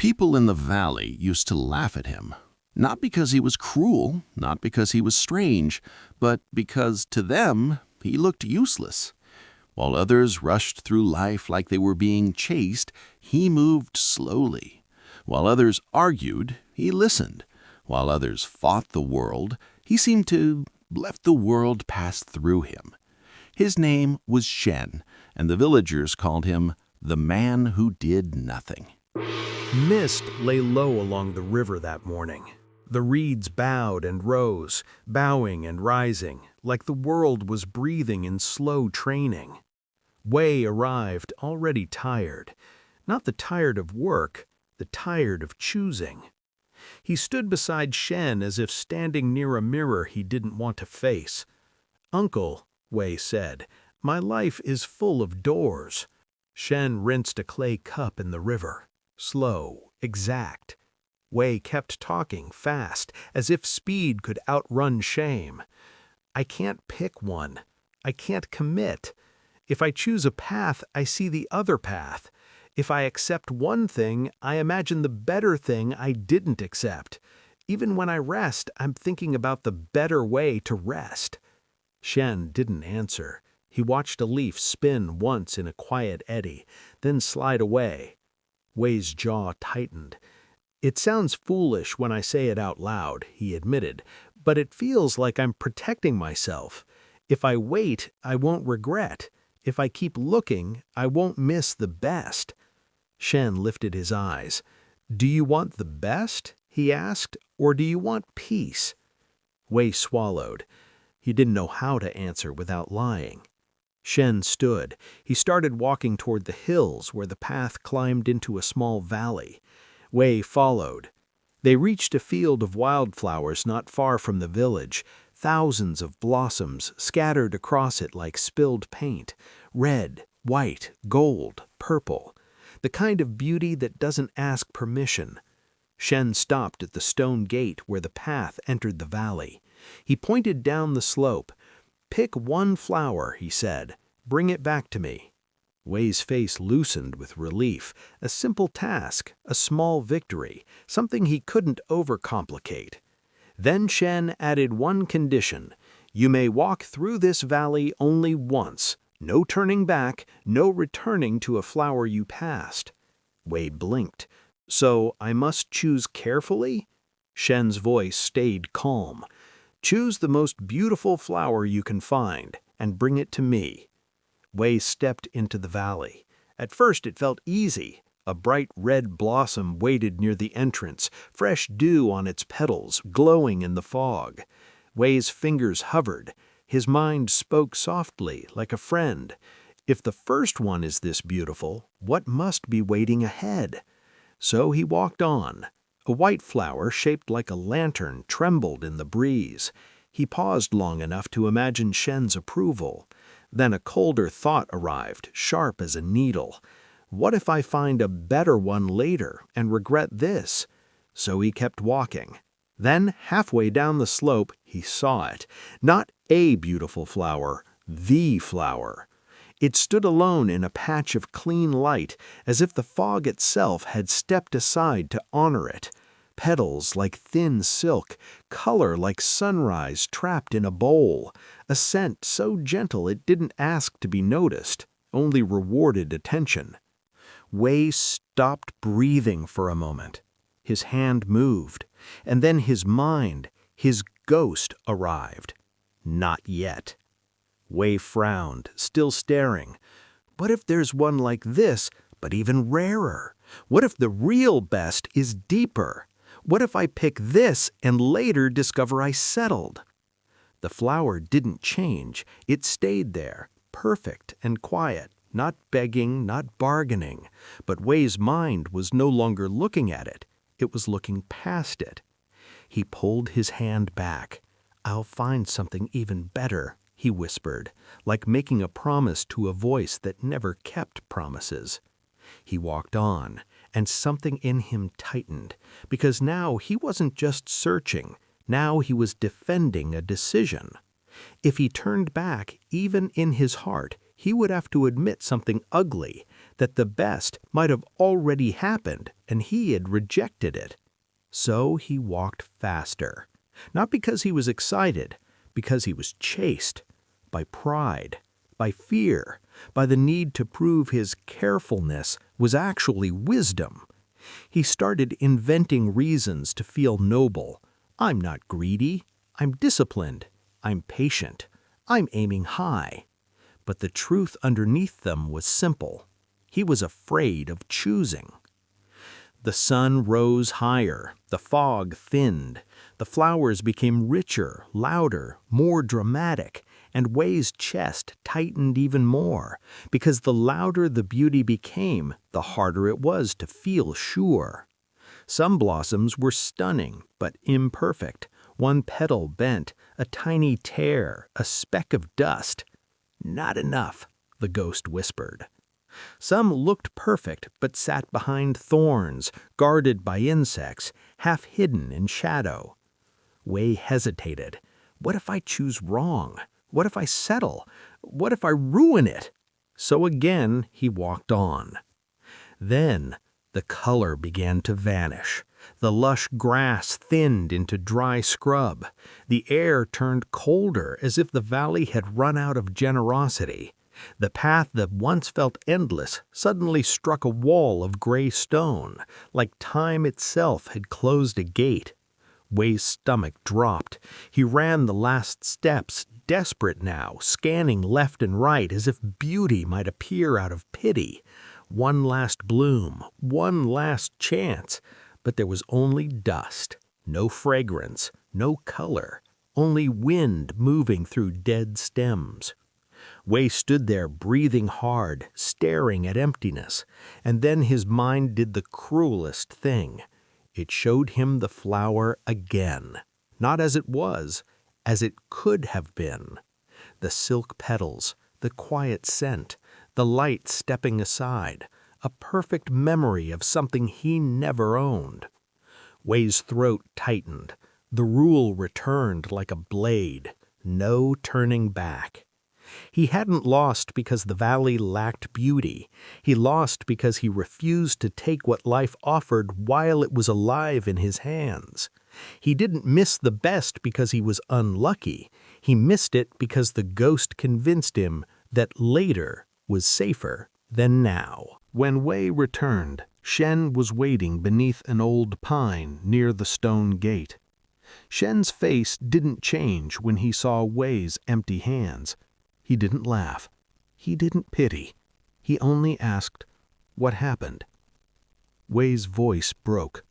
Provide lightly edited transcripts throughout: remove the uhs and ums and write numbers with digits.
People in the valley used to laugh at him, not because he was cruel, not because he was strange, but because to them he looked useless. While others rushed through life like they were being chased, he moved slowly. While others argued, he listened. While others fought the world, he seemed to let the world pass through him. His name was Shen, and the villagers called him the man who did nothing. Mist lay low along the river that morning. The reeds bowed and rose, bowing and rising, like the world was breathing in slow training. Wei arrived already tired, not the tired of work, the tired of choosing. He stood beside Shen as if standing near a mirror he didn't want to face. "Uncle," Wei said, "my life is full of doors." Shen rinsed a clay cup in the river. Slow, exact. Wei kept talking fast, as if speed could outrun shame. "I can't pick one. I can't commit. If I choose a path, I see the other path. If I accept one thing, I imagine the better thing I didn't accept. Even when I rest, I'm thinking about the better way to rest." Shen didn't answer. He watched a leaf spin once in a quiet eddy, then slide away. Wei's jaw tightened. "It sounds foolish when I say it out loud," he admitted, "but it feels like I'm protecting myself. If I wait, I won't regret. If I keep looking, I won't miss the best." Shen lifted his eyes. "Do you want the best?" he asked, "or do you want peace?" Wei swallowed. He didn't know how to answer without lying. Shen stood. He started walking toward the hills where the path climbed into a small valley. Wei followed. They reached a field of wildflowers not far from the village, thousands of blossoms scattered across it like spilled paint, red, white, gold, purple, the kind of beauty that doesn't ask permission. Shen stopped at the stone gate where the path entered the valley. He pointed down the slope. "Pick one flower," he said. "Bring it back to me." Wei's face loosened with relief. A simple task, a small victory, something he couldn't overcomplicate. Then Shen added one condition. "You may walk through this valley only once. No turning back, no returning to a flower you passed." Wei blinked. "So I must choose carefully?" Shen's voice stayed calm. "Choose the most beautiful flower you can find, and bring it to me." Wei stepped into the valley. At first it felt easy. A bright red blossom waited near the entrance, fresh dew on its petals, glowing in the fog. Wei's fingers hovered. His mind spoke softly, like a friend. If the first one is this beautiful, what must be waiting ahead? So he walked on. A white flower shaped like a lantern trembled in the breeze. He paused long enough to imagine Shen's approval. Then a colder thought arrived, sharp as a needle. What if I find a better one later and regret this? So he kept walking. Then, halfway down the slope, he saw it. Not a beautiful flower, the flower. It stood alone in a patch of clean light, as if the fog itself had stepped aside to honor it. Petals like thin silk, color like sunrise trapped in a bowl, a scent so gentle it didn't ask to be noticed, only rewarded attention. Wei stopped breathing for a moment. His hand moved, and then his mind, his ghost, arrived. Not yet. Wei frowned, still staring. What if there's one like this, but even rarer? What if the real best is deeper? What if I pick this and later discover I settled? The flower didn't change. It stayed there, perfect and quiet, not begging, not bargaining. But Wei's mind was no longer looking at it. It was looking past it. He pulled his hand back. "I'll find something even better," he whispered, like making a promise to a voice that never kept promises. He walked on, and something in him tightened, because now he wasn't just searching, now he was defending a decision. If he turned back, even in his heart, he would have to admit something ugly, that the best might have already happened and he had rejected it. So he walked faster, not because he was excited, because he was chased by pride, by fear, by the need to prove his carefulness was actually wisdom. He started inventing reasons to feel noble. I'm not greedy. I'm disciplined. I'm patient. I'm aiming high. But the truth underneath them was simple. He was afraid of choosing. The sun rose higher, the fog thinned, the flowers became richer, louder, more dramatic, and Wei's chest tightened even more, because the louder the beauty became, the harder it was to feel sure. Some blossoms were stunning, but imperfect. One petal bent, a tiny tear, a speck of dust. Not enough, the ghost whispered. Some looked perfect, but sat behind thorns, guarded by insects, half hidden in shadow. Wei hesitated. What if I choose wrong? What if I settle? What if I ruin it? So again he walked on. Then the color began to vanish. The lush grass thinned into dry scrub. The air turned colder, as if the valley had run out of generosity. The path that once felt endless suddenly struck a wall of gray stone, like time itself had closed a gate. Wei's stomach dropped. He ran the last steps, desperate now, scanning left and right as if beauty might appear out of pity. One last bloom, one last chance, but there was only dust, no fragrance, no color, only wind moving through dead stems. Wei stood there breathing hard, staring at emptiness, and then his mind did the cruelest thing. It showed him the flower again, not as it was, as it could have been. The silk petals, the quiet scent, the light stepping aside, a perfect memory of something he never owned. Wei's throat tightened. The rule returned like a blade, no turning back. He hadn't lost because the valley lacked beauty. He lost because he refused to take what life offered while it was alive in his hands. He didn't miss the best because he was unlucky. He missed it because the ghost convinced him that later was safer than now. When Wei returned, Shen was waiting beneath an old pine near the stone gate. Shen's face didn't change when he saw Wei's empty hands. He didn't laugh. He didn't pity. He only asked, "What happened?" Wei's voice broke.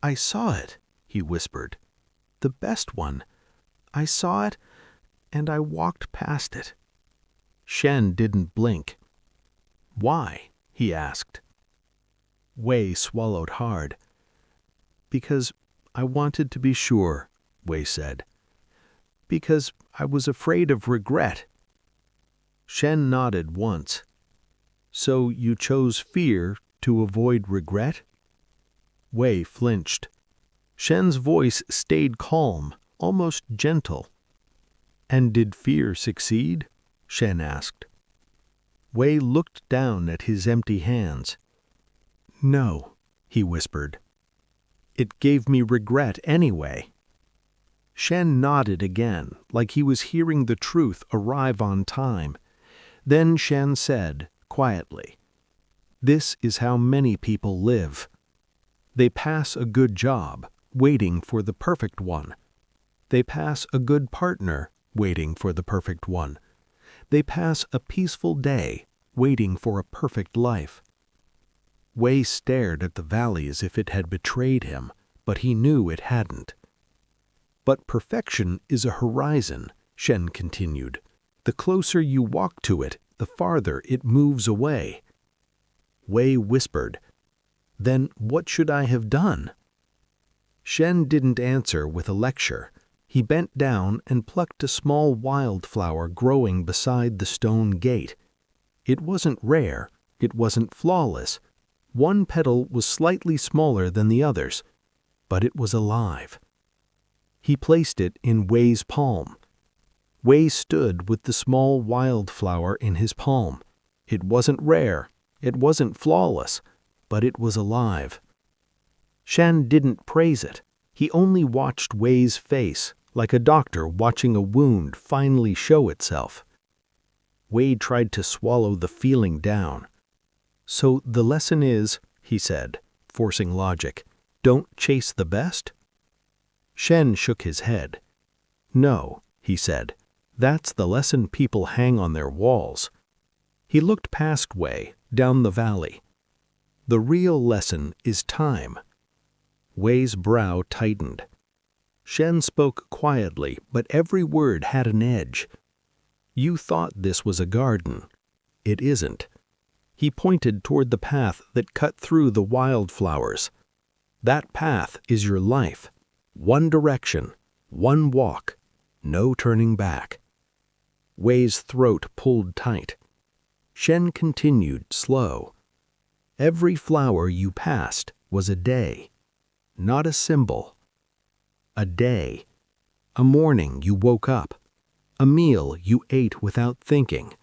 "I saw it," he whispered. "The best one. I saw it, and I walked past it." Shen didn't blink. "Why?" he asked. Wei swallowed hard. "Because I wanted to be sure," Wei said. "Because I was afraid of regret." Shen nodded once. "So you chose fear to avoid regret?" Wei flinched. Shen's voice stayed calm, almost gentle. "And did fear succeed?" Shen asked. Wei looked down at his empty hands. "No," he whispered. "It gave me regret anyway." Shen nodded again, like he was hearing the truth arrive on time. Then Shen said, quietly, "This is how many people live. They pass a good job, waiting for the perfect one. They pass a good partner, waiting for the perfect one. They pass a peaceful day, waiting for a perfect life." Wei stared at the valley as if it had betrayed him, but he knew it hadn't. "But perfection is a horizon," Shen continued. "The closer you walk to it, the farther it moves away." Wei whispered, "Then what should I have done?" Shen didn't answer with a lecture. He bent down and plucked a small wildflower growing beside the stone gate. It wasn't rare. It wasn't flawless. One petal was slightly smaller than the others, but it was alive. He placed it in Wei's palm. Wei stood with the small wildflower in his palm. It wasn't rare. It wasn't flawless, but it was alive. Shen didn't praise it. He only watched Wei's face, like a doctor watching a wound finally show itself. Wei tried to swallow the feeling down. "So the lesson is," he said, forcing logic, "don't chase the best?" Shen shook his head. "No," he said, "that's the lesson people hang on their walls." He looked past Wei, down the valley. "The real lesson is time." Wei's brow tightened. Shen spoke quietly, but every word had an edge. "You thought this was a garden. It isn't." He pointed toward the path that cut through the wildflowers. "That path is your life. One direction, one walk, no turning back." Wei's throat pulled tight. Shen continued, slow. "Every flower you passed was a day, not a symbol. A day. A morning you woke up. A meal you ate without thinking.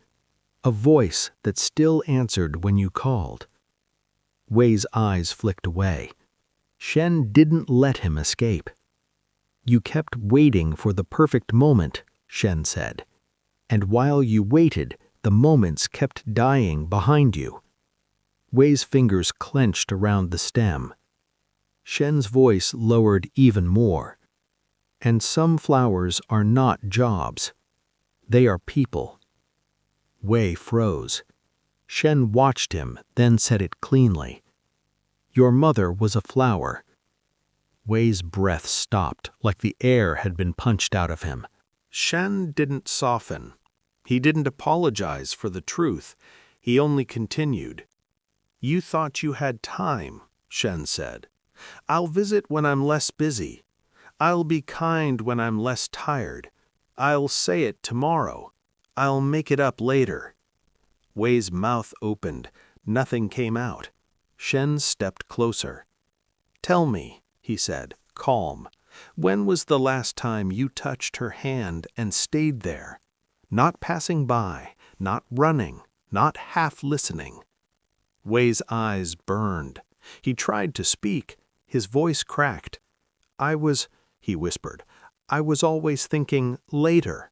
A voice that still answered when you called." Wei's eyes flicked away. Shen didn't let him escape. "You kept waiting for the perfect moment," Shen said. "And while you waited, the moments kept dying behind you." Wei's fingers clenched around the stem. Shen's voice lowered even more. "And some flowers are not jobs. They are people." Wei froze. Shen watched him, then said it cleanly. "Your mother was a flower." Wei's breath stopped, like the air had been punched out of him. Shen didn't soften. He didn't apologize for the truth. He only continued. "You thought you had time," Shen said. "I'll visit when I'm less busy. I'll be kind when I'm less tired. I'll say it tomorrow. I'll make it up later." Wei's mouth opened. Nothing came out. Shen stepped closer. "Tell me," he said, calm, "when was the last time you touched her hand and stayed there? Not passing by, not running, not half listening." Wei's eyes burned. He tried to speak. His voice cracked. He whispered, "I was always thinking later."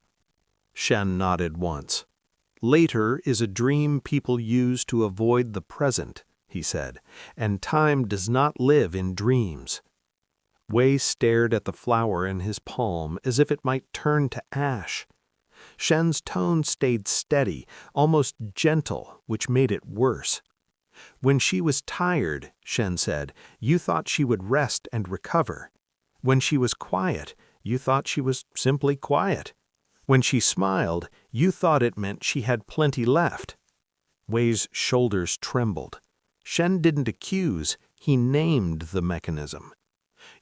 Shen nodded once. "Later is a dream people use to avoid the present," he said, "and time does not live in dreams." Wei stared at the flower in his palm as if it might turn to ash. Shen's tone stayed steady, almost gentle, which made it worse. "When she was tired," Shen said, "you thought she would rest and recover. When she was quiet, you thought she was simply quiet. When she smiled, you thought it meant she had plenty left." Wei's shoulders trembled. Shen didn't accuse, he named the mechanism.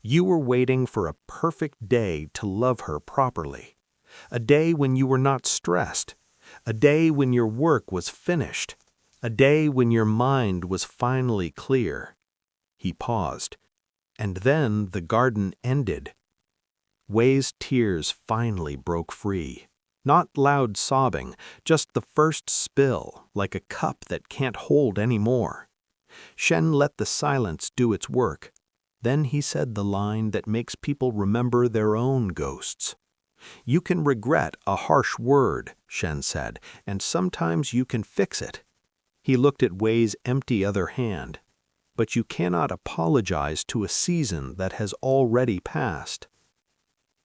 "You were waiting for a perfect day to love her properly. A day when you were not stressed. A day when your work was finished. A day when your mind was finally clear." He paused. "And then the garden ended." Wei's tears finally broke free. Not loud sobbing, just the first spill, like a cup that can't hold any more. Shen let the silence do its work. Then he said the line that makes people remember their own ghosts. "You can regret a harsh word," Shen said, "and sometimes you can fix it." He looked at Wei's empty other hand. "But you cannot apologize to a season that has already passed."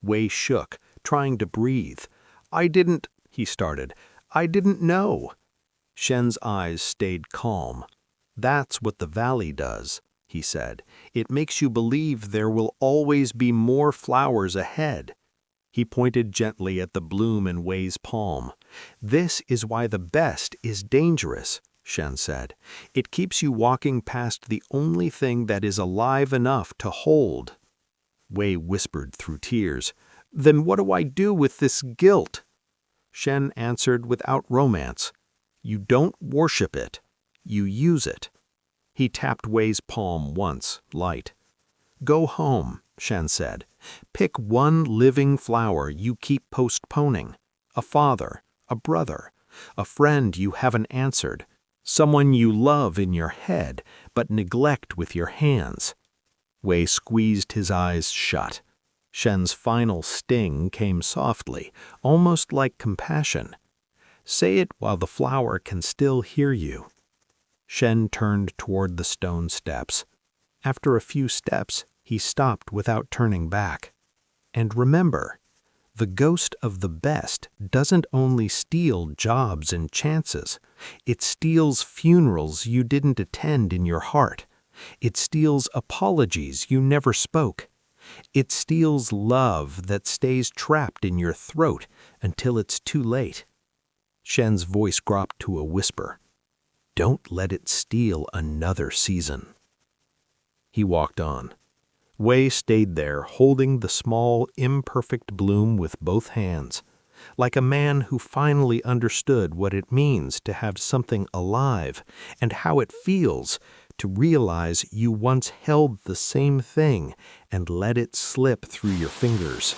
Wei shook, trying to breathe. He started. "I didn't know." Shen's eyes stayed calm. "That's what the valley does," he said. "It makes you believe there will always be more flowers ahead." He pointed gently at the bloom in Wei's palm. "This is why the best is dangerous," Shen said. "It keeps you walking past the only thing that is alive enough to hold." Wei whispered through tears. "Then what do I do with this guilt?" Shen answered without romance. "You don't worship it. You use it." He tapped Wei's palm once, light. "Go home," Shen said. "Pick one living flower you keep postponing. A father, a brother, a friend you haven't answered. Someone you love in your head, but neglect with your hands. Wei squeezed his eyes shut. Shen's final sting came softly, almost like compassion. Say it while the flower can still hear you. Shen turned toward the stone steps. After a few steps, he stopped without turning back. And remember, the ghost of the best doesn't only steal jobs and chances. It steals funerals you didn't attend in your heart. It steals apologies you never spoke. It steals love that stays trapped in your throat until it's too late. Shen's voice dropped to a whisper. Don't let it steal another season. He walked on. Wei stayed there, holding the small, imperfect bloom with both hands, like a man who finally understood what it means to have something alive and how it feels to realize you once held the same thing and let it slip through your fingers.